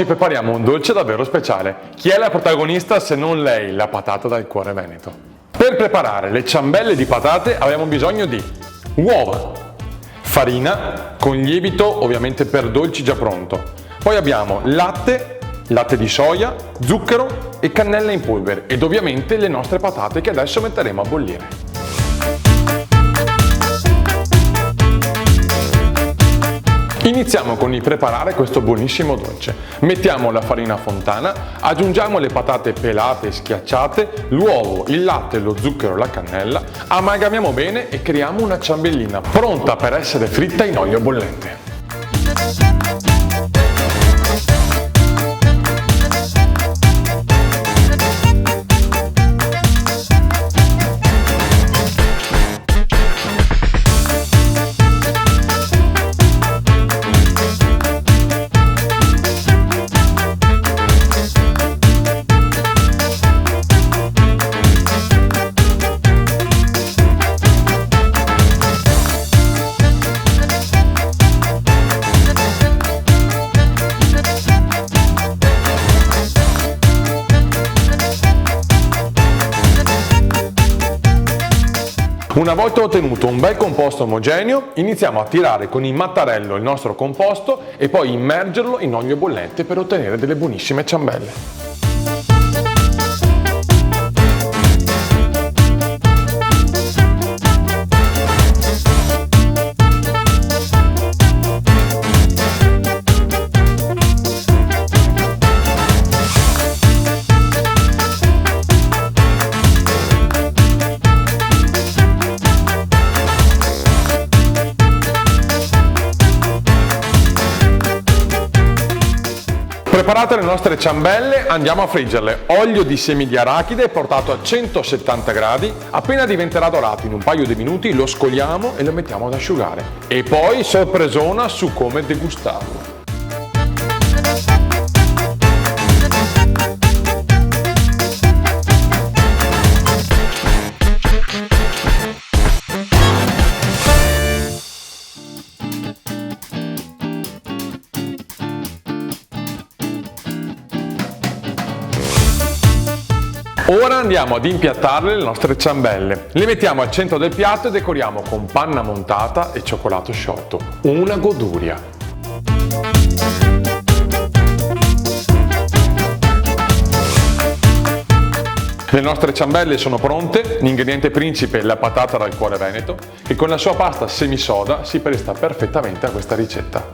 Oggi prepariamo un dolce davvero speciale. Chi è la protagonista se non lei, la patata dal cuore veneto? Per preparare le ciambelle di patate abbiamo bisogno di uova, farina con lievito ovviamente per dolci già pronto. Poi abbiamo latte di soia, zucchero e cannella in polvere ed ovviamente le nostre patate che adesso metteremo a bollire. Iniziamo con il preparare questo buonissimo dolce. Mettiamo la farina fontana, aggiungiamo le patate pelate e schiacciate, l'uovo, il latte, lo zucchero e la cannella, amalgamiamo bene e creiamo una ciambellina pronta per essere fritta in olio bollente. Una volta ottenuto un bel composto omogeneo, iniziamo a tirare con il mattarello il nostro composto e poi immergerlo in olio bollente per ottenere delle buonissime ciambelle. Preparate le nostre ciambelle, andiamo a friggerle. Olio di semi di arachide portato a 170 gradi, appena diventerà dorato in un paio di minuti lo scoliamo e lo mettiamo ad asciugare. E poi sorpresona su come degustarlo. Ora andiamo ad impiattarle le nostre ciambelle. Le mettiamo al centro del piatto e decoriamo con panna montata e cioccolato sciolto. Una goduria! Le nostre ciambelle sono pronte, l'ingrediente principe è la patata dal cuore veneto, che con la sua pasta semisoda si presta perfettamente a questa ricetta.